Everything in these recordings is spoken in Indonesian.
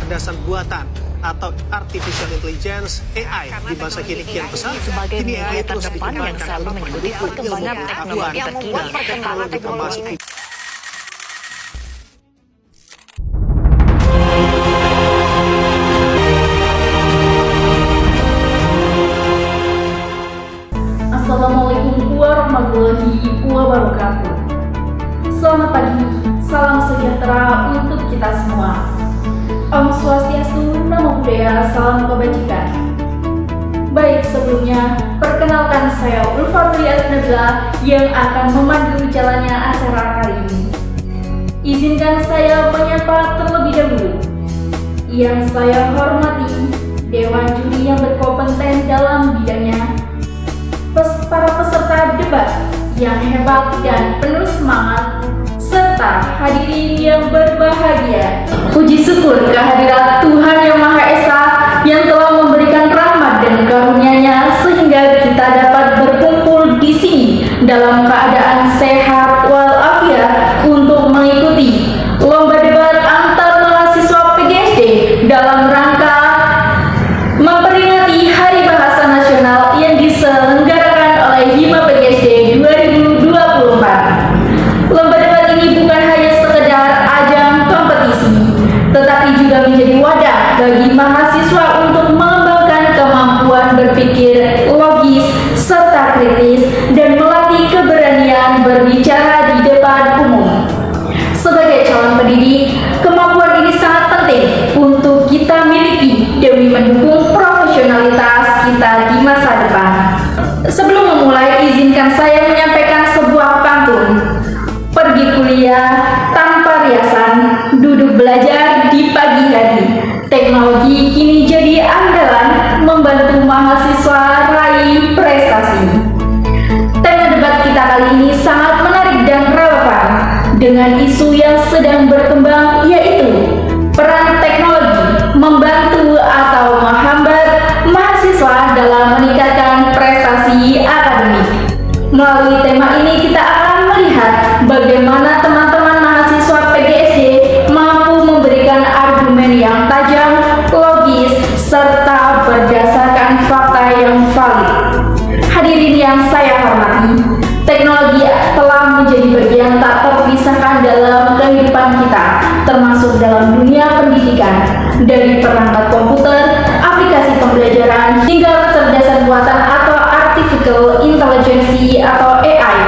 kecerdasan buatan atau Artificial Intelligence (AI) di masa kini kian pesat. Sebagai Kini AI media terus terdepan yang dikembangkan selalu untuk mengikuti mendukung perkembangan ilmu teknologi pengetahuan terkini dan teknologi termasuk. Assalamualaikum warahmatullahi wabarakatuh. Selamat pagi, salam sejahtera untuk kita semua. Om Swastiastu, Namo Buddhaya, salam kebajikan. Baik, sebelumnya perkenalkan saya Ulfatri Nabila yang akan memandu jalannya acara kali ini. Izinkan saya menyapa terlebih dahulu yang saya hormati Dewan Juri yang berkompeten dalam bidangnya, para peserta debat yang hebat dan penuh semangat, serta hadirin yang berbahagia. Puji syukur kehadirat Tuhan Yang Maha Esa yang telah memberikan rahmat dan karunia-Nya sehingga kita dapat berkumpul di sini dalam keadaan sehat walafiat untuk mengikuti lomba debat antar mahasiswa PGSD dalam rangka memperingati Hari Bahasa Nasional yang diselenggarakan oleh Hima PGSD 2024. Lomba debat ini bukan hanya sekedar ajang kompetisi, tetapi juga menjadi wadah bagi mahasiswa untuk mengembangkan kemampuan berpikir logis serta kritis dan melatih keberanian berbicara di depan umum. Sebagai calon pendidik, kemampuan ini sangat penting untuk kita miliki demi mendukung profesionalitas kita di masa depan. Sebelum memulai, izinkan saya menyampaikan sebuah pantun. Pergi kuliah tanpa riasan, duduk belajar di pagi hari. Teknologi kini jadi andalan membantu mahasiswa raih prestasi. Tema debat kita kali ini sangat menarik dan relevan dengan isu yang sedang berkembang, yaitu peran teknologi membantu atau menghambat mahasiswa dalam meningkatkan prestasi akademik. Melalui tema ini kita akan melihat bagaimana teman-teman mahasiswa PGSD mampu memberikan argumen yang tajam, logis, serta berdasarkan fakta yang valid. Hadirin yang saya hormati, teknologi telah menjadi bagian tak terpisahkan dalam kehidupan kita, termasuk dalam dunia pendidikan, dari perangkat komputer, aplikasi pembelajaran, hingga kecerdasan buatan atau Artificial Intelligence atau AI.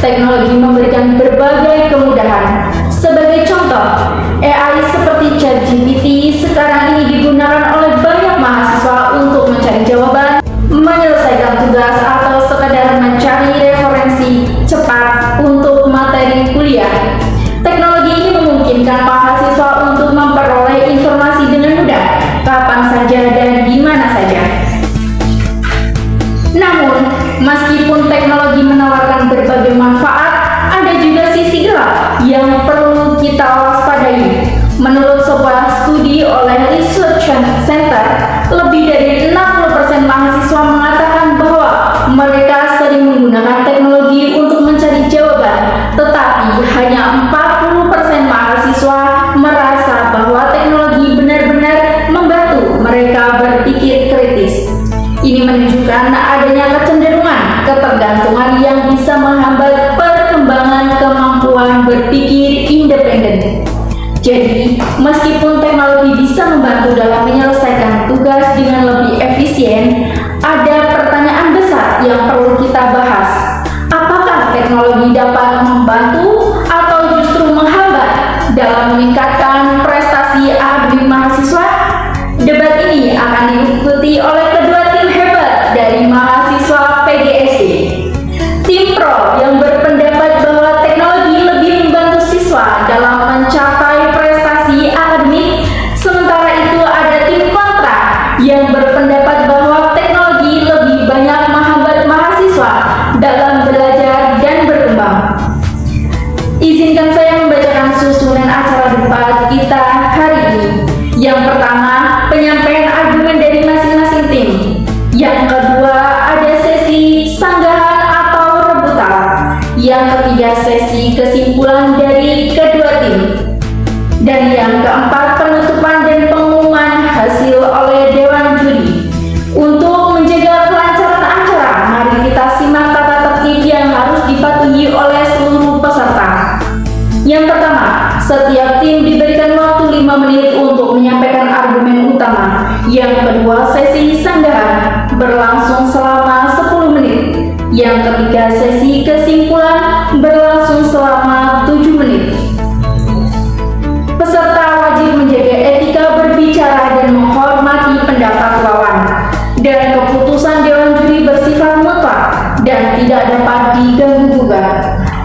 Teknologi memberikan berbagai kemudahan. Sebagai contoh, AI seperti ChatGPT sekarang ini digunakan oleh banyak mahasiswa untuk mencari jawaban, menyelesaikan tugas, atau sekedar mencari referensi cepat untuk materi kuliah. Teknologi ini memungkinkan mahasiswa untuk memperoleh informasi dengan mudah, kapan saja dan di mana saja. Namun, meskipun teknologi menawarkan berbagai manfaat, ada juga sisi gelap yang perlu kita waspadai. Menurut sebuah studi oleh Research Center, lebih dari 60% mahasiswa mengatakan bahwa mereka sering menggunakan teknologi untuk mencari jawaban, tetapi hanya 40% mahasiswa merasa bahwa teknologi benar-benar membantu mereka berpikir kritis. Ini menunjukkan adanya kecenderungan ketergantungan yang bisa menghambat perkembangan kemampuan berpikir independen. Jadi, meskipun teknologi bisa membantu dalam menyelesaikan tugas dengan lebih efisien, ada pertanyaan besar yang perlu kita bahas. Apakah teknologi dapat membantu atau justru menghambat dalam meningkatkan prestasi akademik mahasiswa? Debat ini akan diikuti oleh kedua tim hebat dari mahasiswa PGSD. Tim pro yang berpendapat bahwa teknologi lebih membantu siswa dalam mencapai prestasi akademik, sementara itu ada tim kontra yang berpendapat bahwa teknologi lebih banyak menghambat mahasiswa dalam belajar dan berkembang. Izinkan saya membacakan susunan acara debat kita hari ini. Yang pertama, penyampaian argumen dari masing-masing tim. Yang kedua, ada sesi sanggahan atau rebutan. Yang ketiga, sesi kesimpulan dari kedua tim. Dan yang keempat, penutupan dan pengumuman Yang kedua, sesi sanggahan berlangsung selama 10 menit. Yang ketiga, sesi kesimpulan berlangsung selama 7 menit. Peserta wajib menjaga etika berbicara dan menghormati pendapat lawan. Dan keputusan Dewan Juri bersifat mutlak dan tidak dapat diganggu-gugat.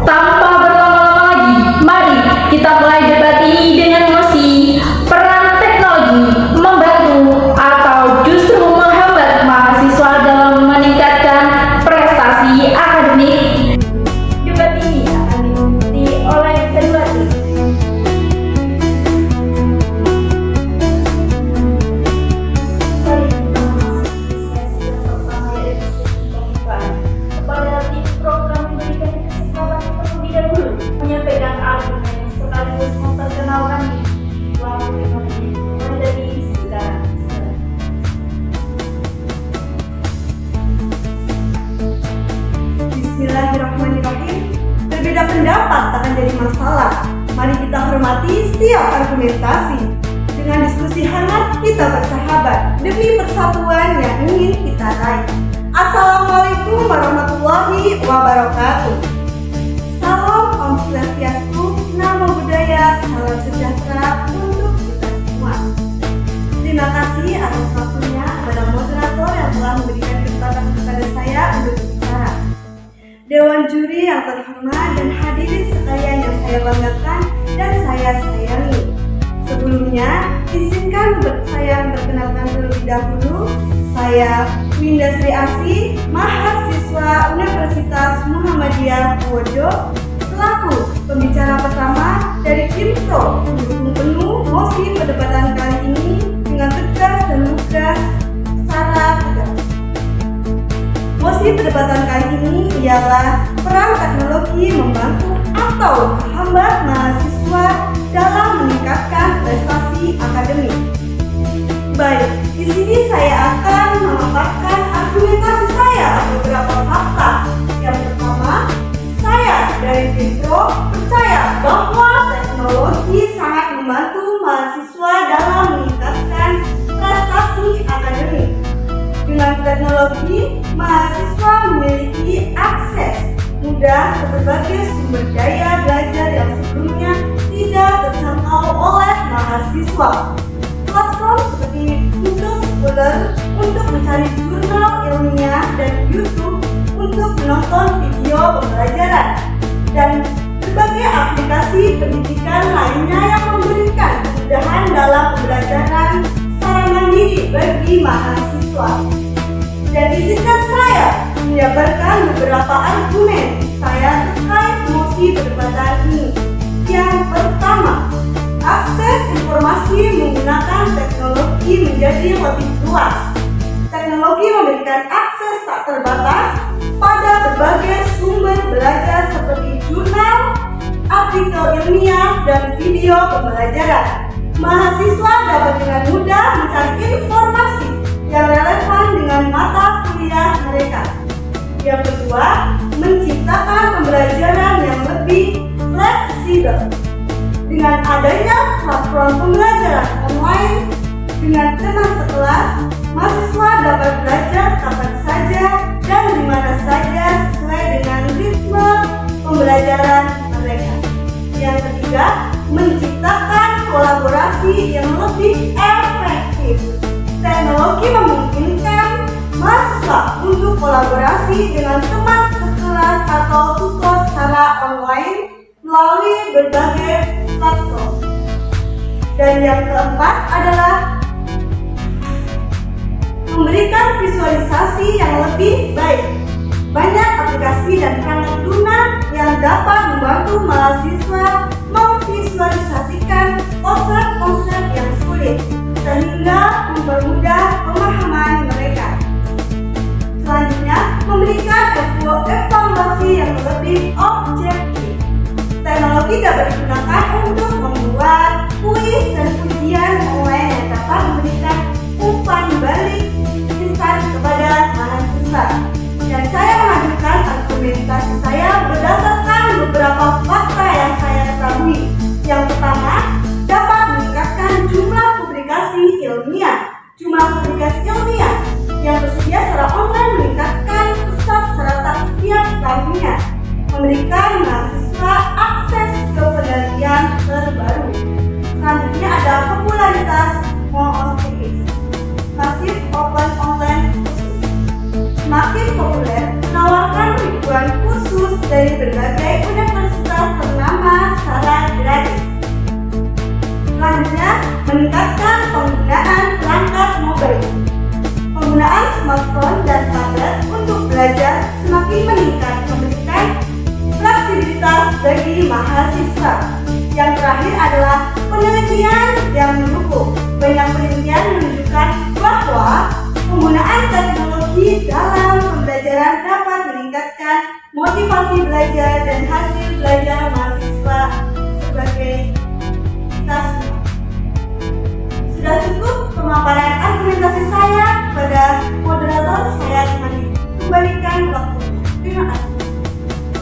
Tanpa berlama-lama lagi, mari kita mulai debat ini dengan mosi peran teknologi membantu atau justru menghambat mahasiswa dalam meningkatkan prestasi akademik. Debat ini akan diikuti oleh kedua tim. Menyampaikan argumen sekaligus memperkenalkan diri. Waktu 5 menit menjadi sekarang. Bismillahirrahmanirrahim. Berbeda pendapat akan jadi masalah. Mari kita hormati setiap argumentasi. Dengan diskusi hangat kita bersahabat demi persatuan yang ingin kita raih. Assalamualaikum warahmatullahi wabarakatuh. Salam Om Swastiastu, Namo Buddhaya, salam sejahtera untuk kita semua. Terima kasih atas waktunya kepada moderator yang telah memberikan kesempatan kepada saya untuk berbicara. Dewan juri yang terhormat dan hadirin sekalian yang saya banggakan dan saya sayangi. Sebelumnya, izinkan saya memperkenalkan terlebih dahulu. Saya Winda Sri Asih, mahasiswa Universitas Muhammadiyah Purworejo, selaku pembicara pertama dari tim Pro mendukung penuh mosi perdebatan kali ini dengan tegas dan lugas secara tegas. Mosi perdebatan kali ini ialah peran teknologi membantu atau menghambat mahasiswa dalam meningkatkan prestasi akademik. Baik, di sini saya akan memaparkan argumentasi saya beberapa fakta. Yang pertama, saya dari tim Pro percaya bahwa teknologi sangat membantu mahasiswa dalam meningkatkan prestasi akademik. Dengan teknologi, mahasiswa memiliki akses mudah ke berbagai sumber daya belajar yang sebelumnya tidak terjangkau oleh mahasiswa. Platform seperti Google Scholar untuk mencari jurnal ilmiah dan YouTube untuk menonton video pembelajaran, dan berbagai aplikasi pendidikan lainnya yang memberikan kemudahan dalam pembelajaran secara mandiri bagi mahasiswa. Dan izinkan saya menjabarkan beberapa argumen saya terkait mosi perdebatan ini. Yang pertama, akses informasi menggunakan teknologi menjadi lebih luas. Teknologi memberikan akses tak terbatas pada berbagai sumber belajar seperti jurnal, artikel ilmiah, dan video pembelajaran. Mahasiswa dapat dengan mudah mencari informasi yang relevan dengan mata kuliah mereka. Yang kedua, menciptakan pembelajaran yang lebih fleksibel. Dengan adanya platform pembelajaran online dengan teman sekelas, mahasiswa dapat belajar kapan saja dan di mana saja sesuai dengan ritme pembelajaran mereka. Yang ketiga, menciptakan kolaborasi yang lebih efektif. Teknologi memungkinkan mahasiswa untuk kolaborasi dengan teman sekelas atau tutor secara online melalui berbagai platform. Dan yang keempat adalah memberikan visualisasi yang lebih baik. Banyak aplikasi dan perangkat lunak yang dapat membantu mahasiswa memvisualisasikan konsep-konsep yang sulit sehingga mempermudah pemahaman mereka. Selanjutnya, memberikan evaluasi yang lebih objektif. Teknologi dapat digunakan untuk membuat kuis dan ujian online yang dapat memberikan umpan balik instan kepada mahasiswa. Dan saya mengajukan argumentasi saya berdasarkan beberapa fakta yang saya ketahui. Yang pertama, dapat meningkatkan jumlah publikasi ilmiah. Jumlah smartphone dan tablet untuk belajar semakin meningkat, memberikan fleksibilitas bagi mahasiswa. Yang terakhir adalah penelitian yang mendukung. Banyak penelitian menunjukkan bahwa penggunaan teknologi dalam pembelajaran dapat meningkatkan motivasi belajar dan hasil belajar mahasiswa sebagai kita semua. Sudah cukup pemaparan argumentasi saya kepada moderator. Saya kembalikan waktunya. Terima kasih.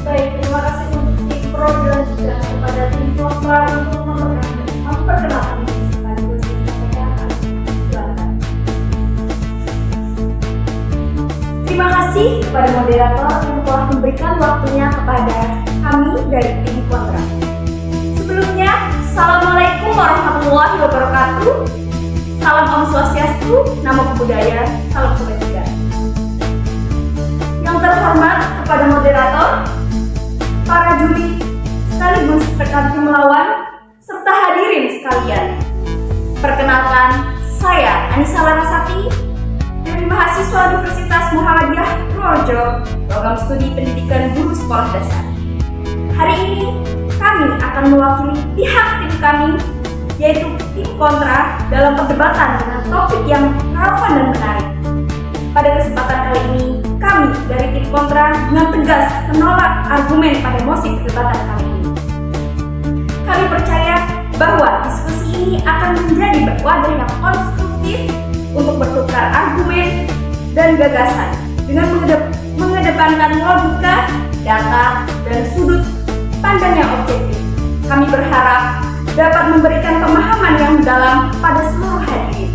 Baik, terima kasih untuk tim pro dan juga kepada tim kontra untuk memperkenalkan diri sekaligus menyampaikan. Silakan. Terima kasih kepada moderator yang telah memberikan waktunya kepada kami dari tim kontra. Sebelumnya, Assalamualaikum warahmatullahi wabarakatuh. Salam Om Swastiastu, Namo Buddhaya, salam kebajikan. Yang terhormat kepada moderator, para juri, sekaligus rekan tim lawan, serta hadirin sekalian. Perkenalkan, saya Anissa Larasati dari mahasiswa Universitas Muhammadiyah Purworejo, program studi pendidikan guru sekolah dasar. Hari ini, kami akan mewakili pihak tim kami, yaitu tim kontra dalam perdebatan dengan topik yang relevan dan menarik. Pada kesempatan kali ini, kami dari tim kontra dengan tegas menolak argumen pada mosi perdebatan kali ini. Kami percaya bahwa diskusi ini akan menjadi wadah yang konstruktif untuk bertukar argumen dan gagasan dengan mengedepankan logika, data, dan sudut pandang yang objektif. Kami berharap dapat memberikan pemahaman yang mendalam pada seluruh hadirin.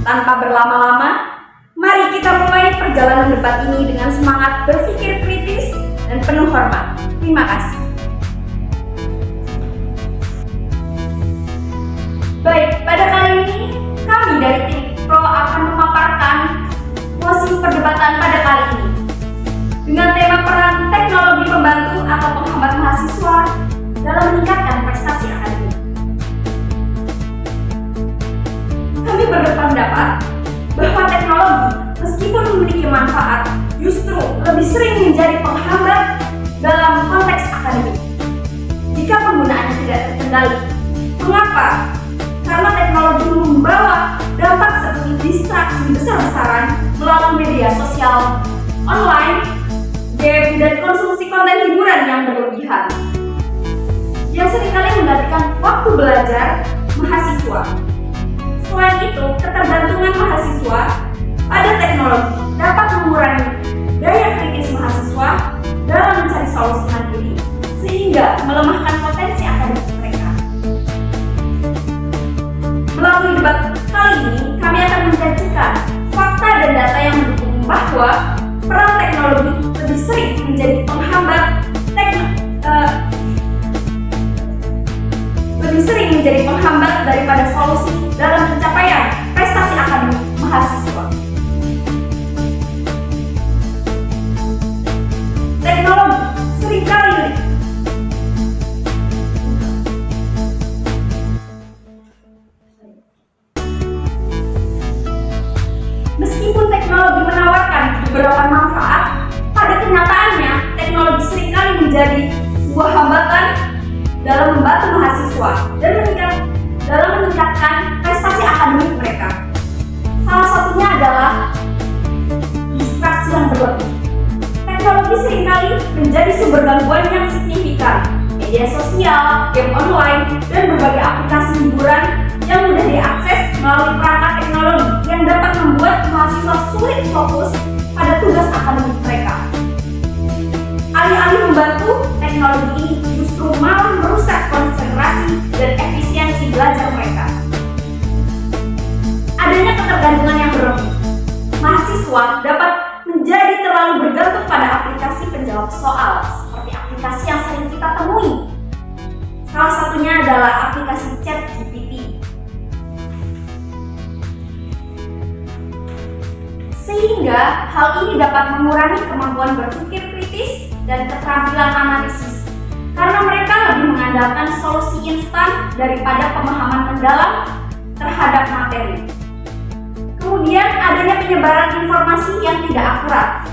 Tanpa berlama-lama, mari kita mulai perjalanan debat ini dengan semangat berpikir kritis dan penuh hormat. Terima kasih. Baik, pada kali ini kami dari tim Pro akan memaparkan mosi perdebatan pada kali ini dengan tema peran teknologi pembantu atau penghambat mahasiswa dalam meningkatkan prestasi akademik. Kami berpendapat bahwa teknologi meskipun memiliki manfaat, justru lebih sering menjadi penghambat dalam konteks akademik jika penggunaannya tidak terkendali. Mengapa? Karena teknologi membawa dampak seperti distraksi besar-besaran melalui media sosial, online, game, dan konsumsi konten hiburan yang berlebihan yang seringkali menggantikan waktu belajar mahasiswa. Selain itu, ketergantungan mahasiswa pada teknologi dapat mengurangi daya kritis mahasiswa dalam mencari solusi mandiri, sehingga melemahkan potensi akademik mereka. Melalui debat kali ini, kami akan menjanjikan fakta dan data yang mendukung bahwa peran teknologi lebih sering menjadi penghambat daripada solusi dalam pencapaian prestasi akademik mahasiswa. Teknologi seringkali meskipun teknologi menawarkan beberapa manfaat, pada kenyataannya teknologi seringkali menjadi sebuah hambatan dalam membantu mahasiswa dan meningkatkan prestasi akademik mereka. Salah satunya adalah distraksi yang berlebih. Teknologi seringkali menjadi sumber gangguan yang signifikan. Media sosial, game online, dan berbagai aplikasi hiburan yang mudah diakses melalui perangkat teknologi yang dapat membuat mahasiswa sulit fokus pada tugas akademik mereka. Alih-alih membantu, teknologi ini justru malah merusak konsentrasi dan efisiensi belajar mereka. Adanya ketergantungan yang berlebih, mahasiswa dapat menjadi terlalu bergantung pada aplikasi penjawab soal, seperti aplikasi yang sering kita temui. Salah satunya adalah aplikasi ChatGPT. Sehingga hal ini dapat mengurangi kemampuan berpikir kritis dan keterampilan analisis, karena mereka lebih mengandalkan solusi instan daripada pemahaman mendalam terhadap materi. Kemudian adanya penyebaran informasi yang tidak akurat.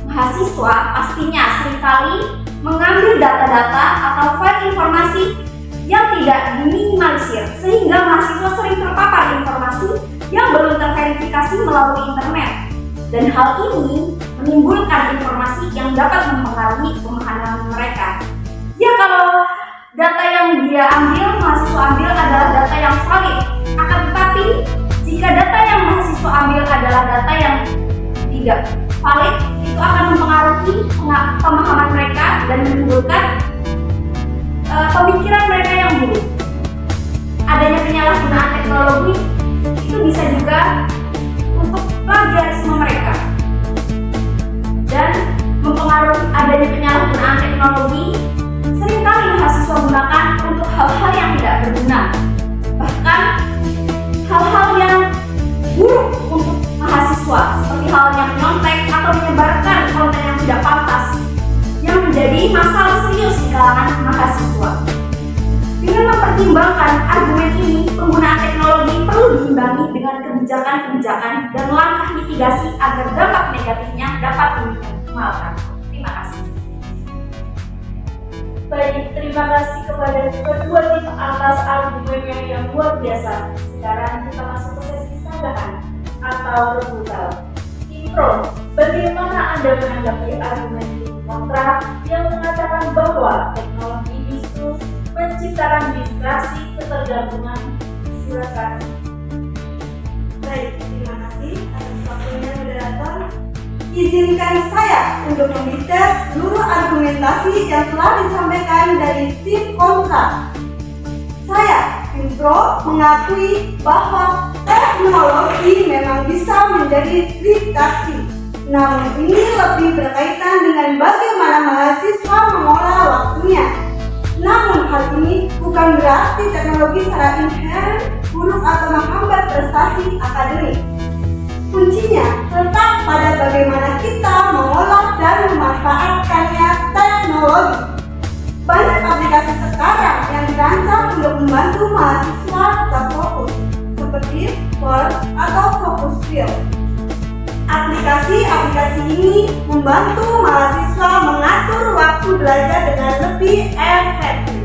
Mahasiswa pastinya seringkali mengambil data-data atau file informasi yang tidak diminimalisir, sehingga mahasiswa sering terpapar informasi yang belum terverifikasi melalui internet. Dan hal ini menimbulkan informasi yang dapat mempengaruhi pemahaman mereka. Ya, kalau data yang dia ambil, mahasiswa ambil adalah data yang valid. Akan tetapi, jika data yang mahasiswa ambil adalah data yang tidak valid, itu akan mempengaruhi pemahaman mereka dan menimbulkan pemikiran mereka yang buruk. Adanya penyalahgunaan teknologi itu bisa juga untuk plagiarisme mereka, dan mempengaruhi adanya penyalahgunaan teknologi seringkali mahasiswa gunakan untuk hal-hal yang tidak berguna, bahkan hal-hal yang buruk untuk mahasiswa, seperti halnya menyontek atau menyebarkan konten yang tidak pantas, yang menjadi masalah serius di kalangan mahasiswa. Dengan mempertimbangkan argumen ini, penggunaan teknologi perlu diimbangi dengan kebijakan-kebijakan dan langkah mitigasi agar dampak negatifnya dapat diminimalkan. Terima kasih. Baik, terima kasih kepada kedua tim atas argumennya yang luar biasa. Sekarang kita masuk ke sesi sanggahan atau rebuttal. Tim Pro, bagaimana Anda menanggapi argumen tim kontra yang mengatakan bahwa teknologi justru menciptakan distraksi ketergantungan? Silakan. Baik, terima kasih atas waktunya moderator. Izinkan saya untuk membahas seluruh argumentasi yang telah disampaikan dari tim kontra. Saya, tim pro, mengakui bahwa teknologi memang bisa menjadi distraksi. Namun ini lebih berkaitan dengan bagaimana mahasiswa mengolah waktunya. Namun hal ini bukan berarti teknologi secara inherent buruk atau menghambat prestasi akademik. Kuncinya terletak pada bagaimana kita mengolah dan memanfaatkannya teknologi. Banyak aplikasi sekarang yang dirancang untuk membantu mahasiswa tetap fokus, seperti Word atau Focus Field. Aplikasi-aplikasi ini membantu mahasiswa mengatur waktu belajar dengan lebih efektif.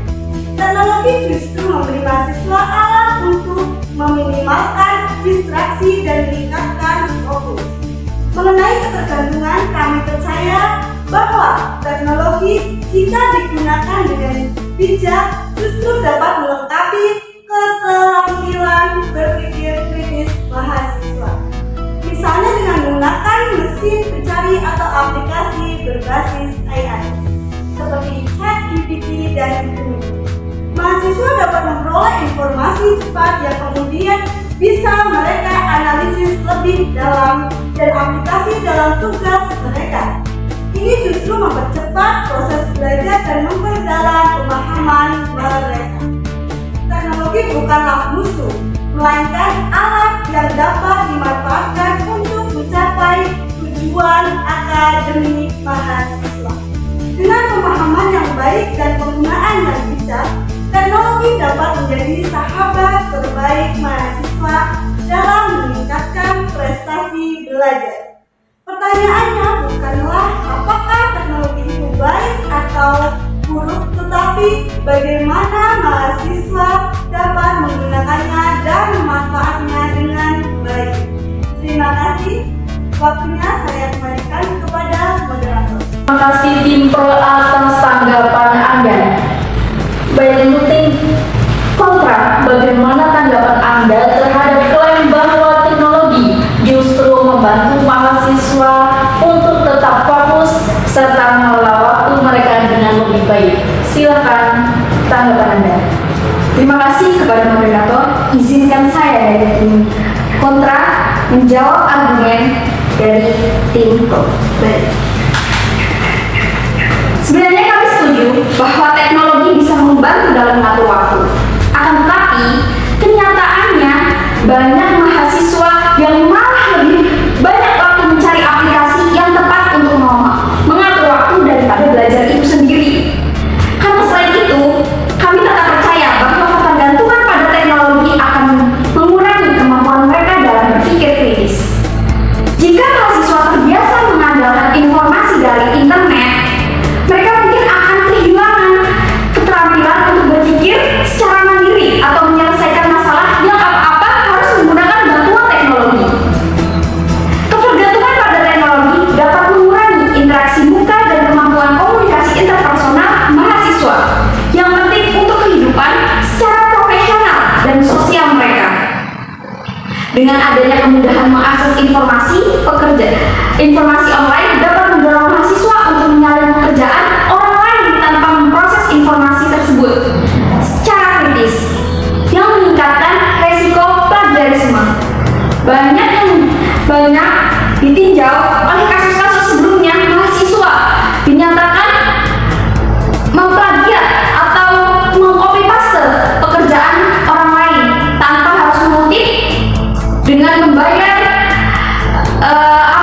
Teknologi justru memberi mahasiswa alat untuk meminimalkan distraksi dan meningkatkan fokus. Mengenai ketergantungan, kami percaya bahwa teknologi jika digunakan dengan bijak justru dapat melengkapi keterampilan berpikir kritis mahasiswa. Misalnya dengan menggunakan mesin pencari atau aplikasi berbasis AI seperti ChatGPT dan Gemini. Mahasiswa dapat memperoleh informasi cepat yang kemudian bisa mereka analisis lebih dalam dan aplikasi dalam tugas mereka. Ini justru mempercepat proses belajar dan memperdalam pemahaman mereka. Teknologi bukanlah musuh, melainkan alat yang dapat dimanfaatkan untuk mencapai tujuan akademik mahasiswa. Dengan pemahaman yang baik dan penggunaan yang bijak, teknologi dapat menjadi sahabat terbaik mahasiswa dalam meningkatkan prestasi belajar. Pertanyaannya bukanlah apakah teknologi itu baik atau buruk, tetapi bagaimana mahasiswa dapat menggunakannya dan memanfaatnya dengan baik. Terima kasih. Waktunya saya kembalikan kepada moderator. Terima kasih tim pro atas tanggapan Anda. Baik, untuk tim kontra, bagaimana tanggapan Anda terhadap klaim bahwa teknologi justru membantu mahasiswa untuk tetap fokus serta mengelola waktu mereka dengan lebih baik? Silakan tanggapan Anda. Terima kasih kepada moderator. Izinkan saya dari tim kontra menjawab argumen dari tim pro. Baik. Sebenarnya kami setuju bahwa teknologi bisa membantu dalam mengatur waktu. Akan tetapi, kenyataannya banyak mahasiswa yang malah lebih banyak waktu mencari aplikasi yang tepat untuk mengatur waktu daripada belajar itu sendiri. Karena selain itu, kami tetap percaya bahwa ketergantungan pada teknologi akan mengurangi kemampuan mereka dalam berpikir kritis. Jika Dengan adanya kemudahan mengakses informasi online dapat mendorong mahasiswa untuk mencari pekerjaan orang lain tanpa memproses informasi tersebut secara kritis, yang meningkatkan resiko plagiarisme. Banyak ditinjau oleh kasus-kasus sebelumnya mahasiswa dinyatakan memplagiat atau mengcopy paste pekerjaan orang lain tanpa harus mengutip dengan membayar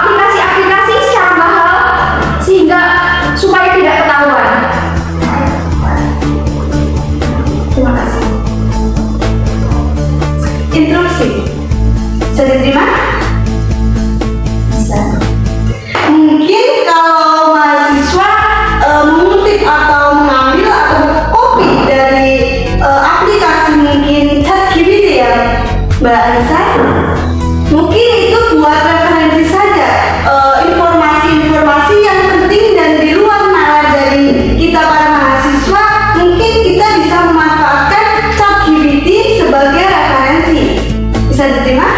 aplikasi-aplikasi secara mahal sehingga supaya tidak ketahuan. Terima kasih. Instruksi. Bisa diterima? Bisa. Mungkin kalau mahasiswa mengutip atau mengambil atau copy dari aplikasi mungkin ChatGPT ya, Mbak Anissa, mungkin itu buat referensi saja, informasi-informasi yang penting dan di luar nalar dari kita para mahasiswa, mungkin kita bisa memanfaatkan ChatGPT sebagai referensi. Bisa diterima?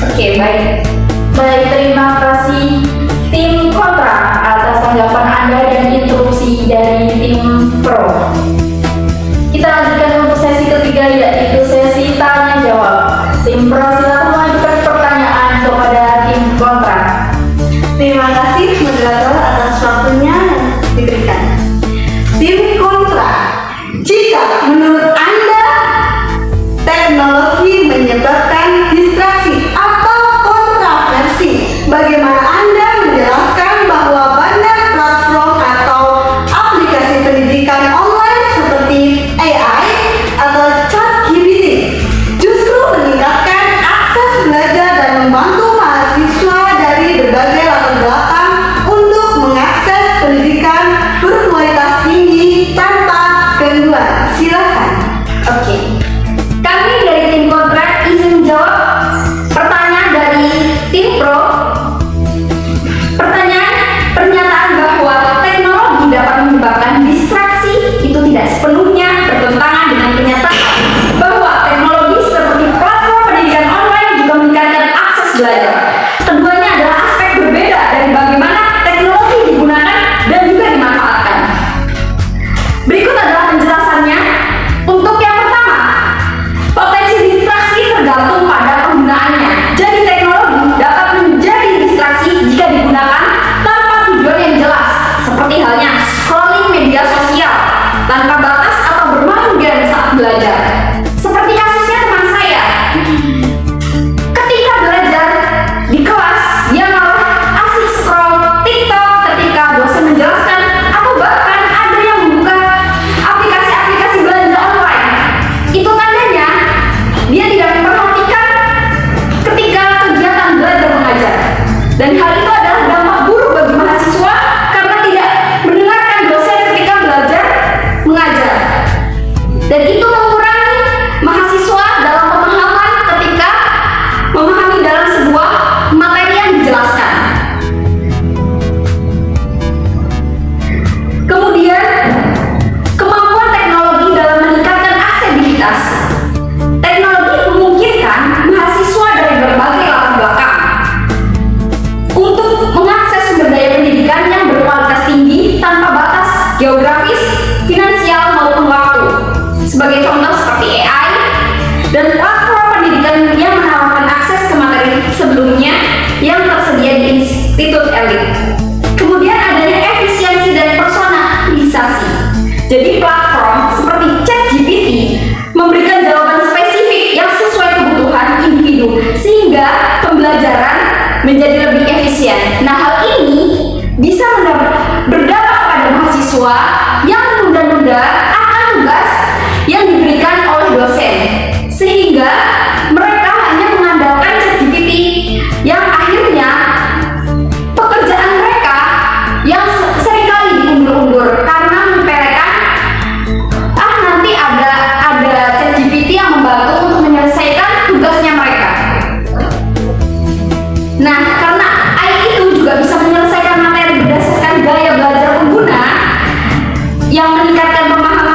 Oke, baik. Baik, terima kasih tim kontra atas tanggapan Anda dan interupsi dari tim pro. Kita lanjutkan untuk sesi ketiga, yaitu sesi tanya jawab. Tim pro silakan mengajukan pertanyaan kepada tim kontra. Terima kasih moderator atas waktunya yang diberikan. Tim kontra, jika menurut Anda teknologi menyebabkan distraksi atau kontroversi, bagaimana Anda menjelaskan bahwa banyak platform atau aplikasi pendidikan online seperti AI atau ChatGPT justru meningkatkan akses belajar dan membantu mahasiswa dari berbagai latar belakang untuk mengakses pendidikan berkualitas tinggi tanpa gangguan? Silakan. Oke. Kami dari tim kontrak izin menjawab pertanyaan dari tim pro. Pernyataan bahwa teknologi dapat menyebabkan distraksi itu tidak sepenuhnya bertentangan dengan kenyataan bahwa teknologi seperti platform pendidikan online juga meningkatkan akses belajar. Keduanya adalah aspek berbeda dari bagaimana teknologi digunakan dan juga dimanfaatkan. Berikut adalah penjelasannya. Untuk yang pertama, potensi distraksi tergantung pada penggunaannya. Jadi teknologi dapat menjadi distraksi jika digunakan tanpa tujuan yang jelas, seperti halnya scrolling media sosial tanpa batas atau bermain game saat belajar. Seperti kasusnya teman saya. Ketika belajar di kelas, dia malah asik scroll TikTok ketika dosen menjelaskan, atau bahkan ada yang membuka aplikasi-aplikasi belanja online. Itu tandanya dia tidak memperhatikan ketika kegiatan belajar mengajar. Dan hal itu adalah dampak buruk bagi mahasiswa karena tidak mendengarkan dosen ketika belajar mengajar. Dan itu mengurangi mahasiswa dalam pemahaman ketika memahami dalam sebuah materi yang dijelaskan. Kemudian, kemampuan teknologi dalam meningkatkan aksesibilitas. Teknologi memungkinkan mahasiswa dari berbagai latar belakang untuk mengakses sumber daya pendidikan yang berkualitas tinggi tanpa batas geografis, finansial maupun waktu. Sebagai contoh seperti AI dan platform pendidikan yang menawarkan akses ke materi sebelumnya yang tersedia di institut elit. Kemudian adanya efisiensi dan personalisasi. Jadi platform seperti ChatGPT memberikan jawaban spesifik yang sesuai kebutuhan individu sehingga pembelajaran menjadi lebih efisien. Nah, hal ini bisa berdampak pada mahasiswa yang menunda-nunda akan tugas yang diberikan oleh dosen, sehingga mereka hanya mengandalkan ChatGPT yang akhirnya pekerjaan mereka yang seringkali diundur-undur karena menyepelekan nanti ada ChatGPT yang membantu untuk menyelesaikan tugasnya mereka. Nah, karena AI itu juga bisa menyelesaikan materi berdasarkan gaya belajar pengguna yang meningkatkan pemahaman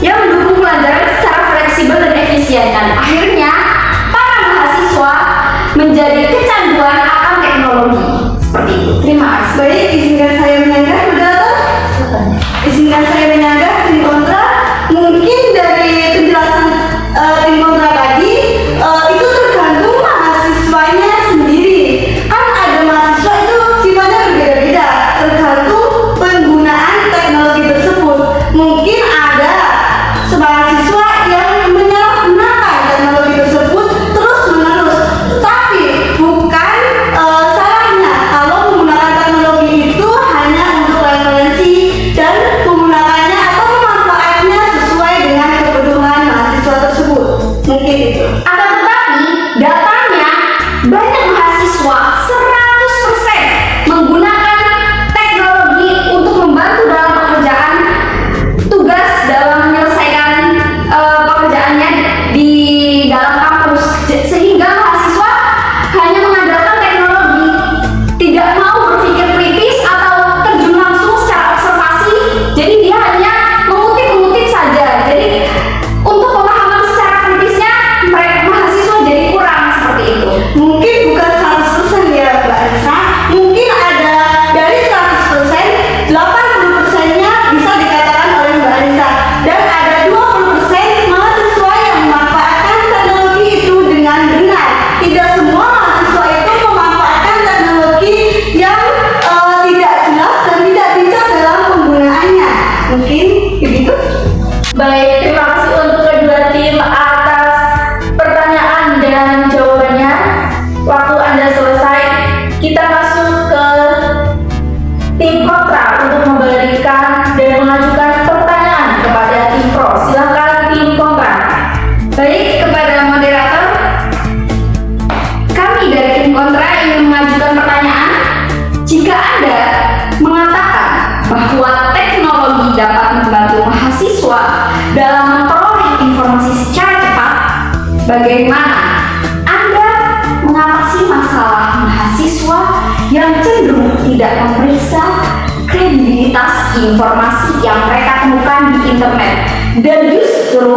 yang mendukung pelajaran secara fleksibel dan efisien, dan akhirnya para mahasiswa menjadi kecanduan akan teknologi. Seperti itu. Terima kasih. Baik, izinkan saya menyanggah, moderator. Izinkan saya menyanggah tim kontra. Mungkin dari penjelasan tim kontra tadi itu tergantung mahasiswanya sendiri. Kan ada mahasiswa itu sifatnya berbeda-beda, tergantung penggunaan teknologi tersebut. Mungkin ada mahasiswa yang menyalahgunakan teknologi tersebut terus-menerus, tapi bukan salahnya kalau menggunakan teknologi itu hanya untuk referensi dan menggunakannya atau memanfaatnya sesuai dengan kebutuhan mahasiswa tersebut. Mungkin itu. Akan tetapi, datanya banyak mahasiswa 100% menggunakan teknologi untuk membantu dalam pekerjaan tugas dalam menyelesaikan pekerjaannya di dalam kampus, sehingga mahasiswa hanya mengandalkan teknologi, tidak mau berpikir kritis atau terjun langsung secara observasi. Jadi dia hanya mengutip saja. Jadi untuk pemahaman secara kritisnya mereka mahasiswa jadi kurang, seperti itu. Mungkin bukan 100% ya Mbak Anissa. Mungkin ada dari 100%, 80%-nya bisa dikatakan oleh Mbak Anissa. Dan ada 20% mahasiswa yang memanfaatkan teknologi itu dengan benar. Tidak semua mahasiswa itu memanfaatkan teknologi yang tidak jelas dan tidak bijak dalam penggunaannya. Mungkin begitu. Baik, terima kasih untuk kedua tim atas pertanyaan dan jawabannya. Waktu Anda selesai, kita masuk ke tim kontra untuk memberikan dan mengajukan pertanyaan kepada tim pro. Silakan tim kontra. Baik, kepada moderator, kami dari tim kontra ingin mengajukan pertanyaan. Jika Anda mengatakan bahwa teknologi dapat membantu mahasiswa dalam memperoleh informasi secara cepat, bagaimana Anda mengatasi masalah mahasiswa yang cenderung tidak memeriksa kredibilitas informasi yang mereka temukan di internet, dan justru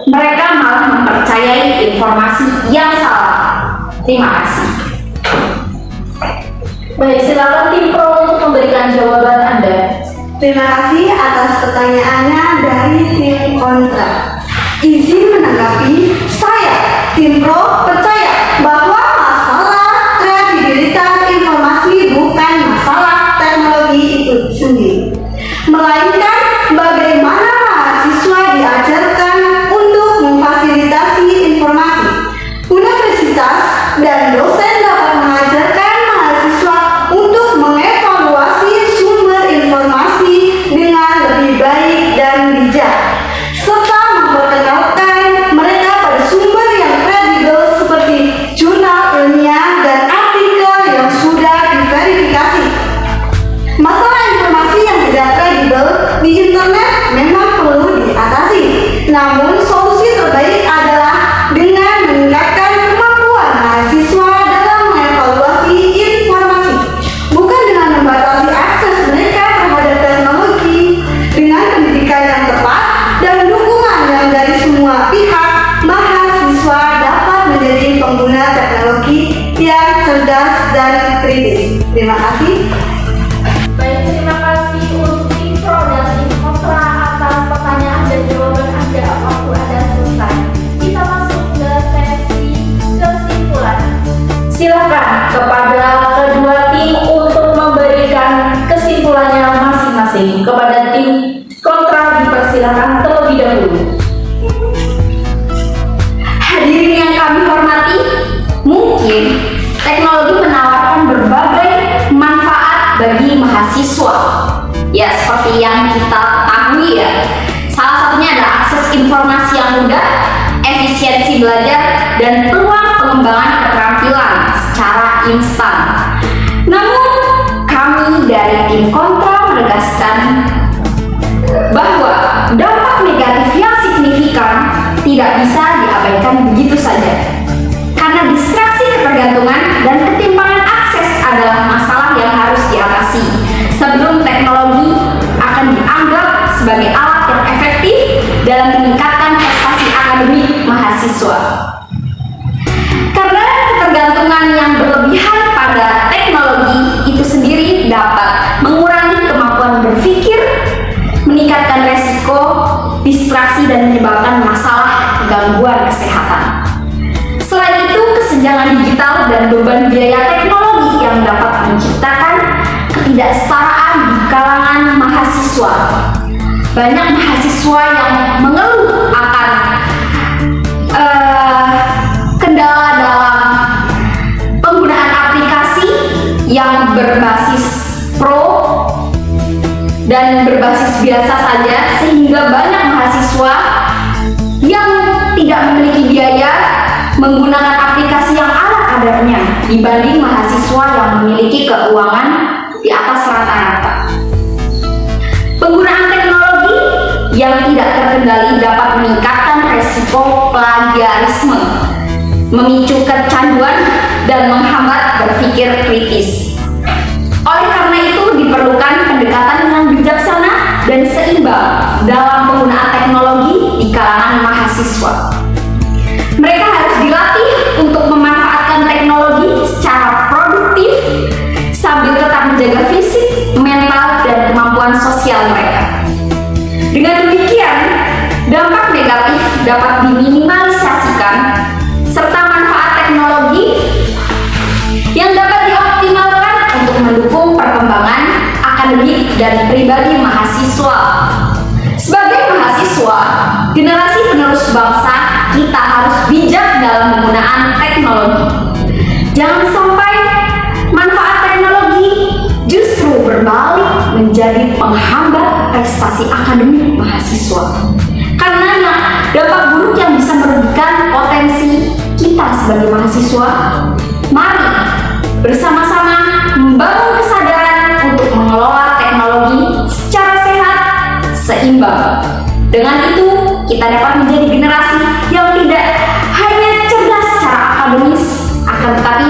mereka malah mempercayai informasi yang salah? Terima kasih. Baik, silakan tim pro untuk memberikan jawaban Anda. Terima kasih atas pertanyaannya dari tim kontra. Izin menanggapi, saya, tim pro, percaya bahwa masalah kredibilitas informasi bukan masalah teknologi itu sendiri, melainkan bagaimana mahasiswa diajarkan untuk memfasilitasi informasi. Universitas dan dosen dapat mengajarkan mahasiswa untuk mengevaluasi sumber informasi dengan lebih baik dan bijak, serta memperkenalkan mereka pada sumber yang kredibel seperti jurnal ilmiah dan artikel yang sudah diverifikasi. Masalah informasi yang tidak kredibel di internet memang perlu diatasi, namun solusi terbaik adalah dengan meningkatkan kemampuan mahasiswa dalam mengevaluasi informasi, bukan dengan membatasi akses mereka terhadap teknologi. Dengan pendidikan yang tepat dan dukungan yang dari semua pihak, mahasiswa dapat menjadi pengguna teknologi yang cerdas dan kritis. Terima kasih. Baik, terima kasih untuk tim pro dan tim kontra atas pertanyaan dan jawaban Anda. Waktu Anda selesai, kita masuk ke sesi kesimpulan. Silakan kepada kedua tim untuk memberikan kesimpulannya masing-masing. Kepada tim kontra dipersilakan terlebih dahulu. Hadirin yang kami hormati, mungkin teknologi menawarkan berbagai manfaat bagi mahasiswa. Ya, seperti yang kita ketahui ya. Salah satunya adalah akses informasi yang mudah, efisiensi belajar, dan peluang pengembangan keterampilan secara instan. Namun, kami dari tim kontra menegaskan bahwa dampak negatif yang signifikan tidak bisa diabaikan begitu saja. Karena distraksi ketergantungan dan ketimpangan akses adalah masalah yang harus diatasi sebelum teknologi akan dianggap sebagai alat yang efektif dalam meningkatkan prestasi akademik mahasiswa. Karena ketergantungan yang berlebihan pada teknologi itu sendiri dapat mengurangi kemampuan berpikir, meningkatkan resiko distraksi dan menyebabkan masalah gangguan kesehatan. Selain itu, kesenjangan digital dan beban biaya teknologi yang dapat menciptakan ketidaksetaraan di kalangan mahasiswa. Banyak mahasiswa yang mengeluh akan kendala dalam penggunaan aplikasi yang berbasis pro dan berbasis biasa saja, sehingga banyak mahasiswa yang tidak memiliki biaya menggunakan aplikasi yang ala kadarnya dibanding mahasiswa yang memiliki keuangan di atas rata-rata. Penggunaan teknologi yang tidak terkendali dapat meningkatkan resiko plagiarisme, memicu kecanduan, dan menghambat berpikir kritis. Oleh karena itu, diperlukan pendekatan yang bijaksana dan seimbang dalam penggunaan teknologi di kalangan mahasiswa. Mereka harus dilatih untuk memanfaatkan teknologi secara produktif sambil tetap menjaga fisik, mental, dan kemampuan sosial mereka. Dengan demikian, dampak negatif dapat diminimalisasikan serta manfaat teknologi yang dapat dioptimalkan untuk mendukung perkembangan akademik dan pribadi mahasiswa. Sebagai mahasiswa, generasi penerus bangsa, kita harus bijak dalam penggunaan teknologi. Jangan sampai manfaat teknologi justru berbalik menjadi penghambat prestasi akademik mahasiswa. Karena dampak buruk yang bisa merugikan potensi kita sebagai mahasiswa. Mari bersama-sama membangun kesadaran untuk mengelola teknologi secara sehat, seimbang. Dengan itu, kita dapat menjadi generasi yang tidak hanya cerdas secara akademis, akan tetapi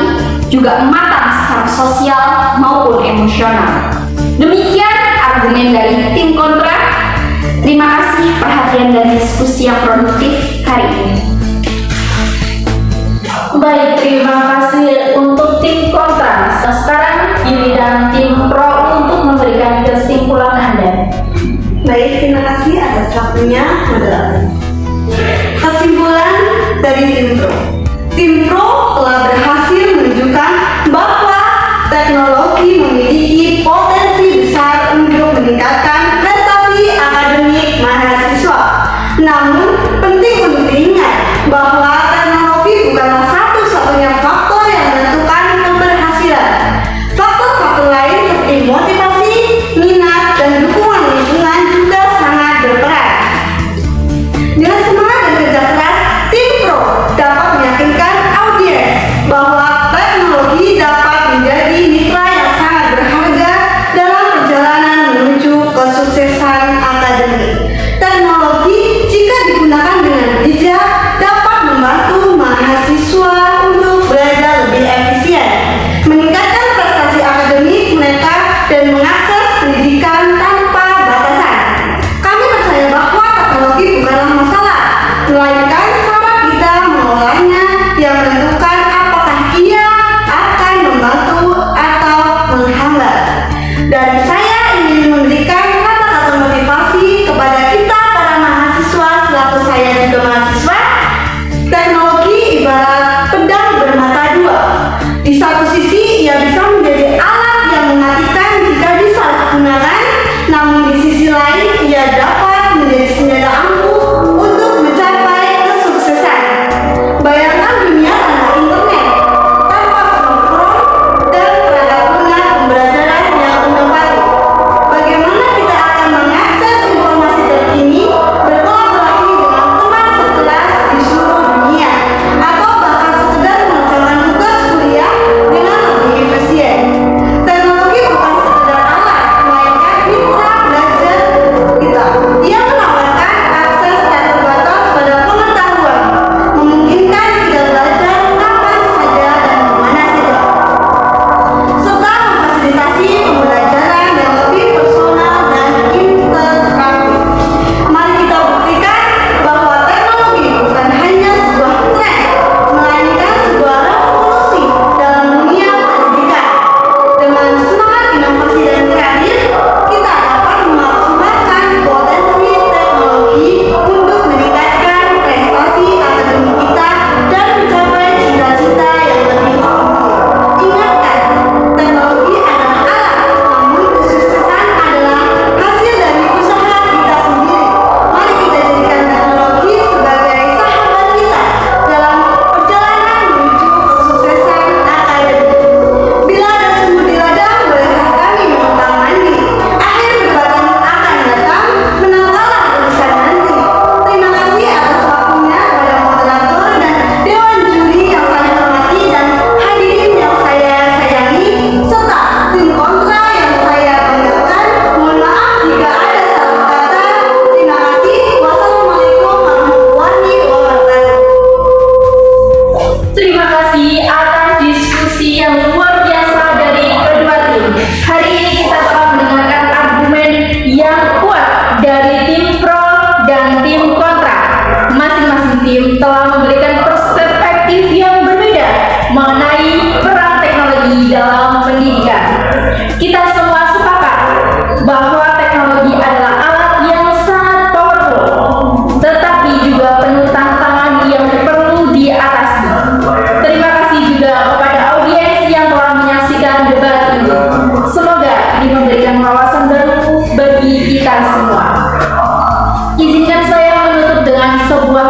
juga matang secara sosial maupun emosional. Demikian argumen dari tim kontra. Terima kasih perhatian dan diskusi yang produktif hari ini. Baik, terima kasih untuk tim kontra. Sekarang giliran tim pro untuk memberikan kesimpulan Anda. Baik, terima kasih atas waktunya, moderator. Kesimpulan dari tim pro. Tim pro telah berhasil menunjukkan bahwa teknologi memiliki potensi besar untuk meningkatkan prestasi akademik mahasiswa. Namun, penting untuk diingat bahwa teknologi bukanlah satu-satunya faktor yang menentukan keberhasilan. Faktor-faktor lain seperti motivasi, minat, dan dukungan lingkungan juga sangat berperan. Dengan semangat dan kerja keras, tim pro dapat meyakinkan audiens bahwa teknologi dapat menjadi mitra yang sangat berharga dalam perjalanan menuju kesuksesan akademik. Teknologi jika Muslim telah memberikan perspektif yang berbeda mengenai peran teknologi dalam pendidikan. Kita semua sepakat bahwa teknologi adalah alat yang sangat powerful, tetapi juga penuh tantangan yang perlu diatasi. Terima kasih juga kepada audiens yang telah menyaksikan debat ini. Semoga ini memberikan wawasan baru bagi kita semua. Izinkan saya menutup dengan sebuah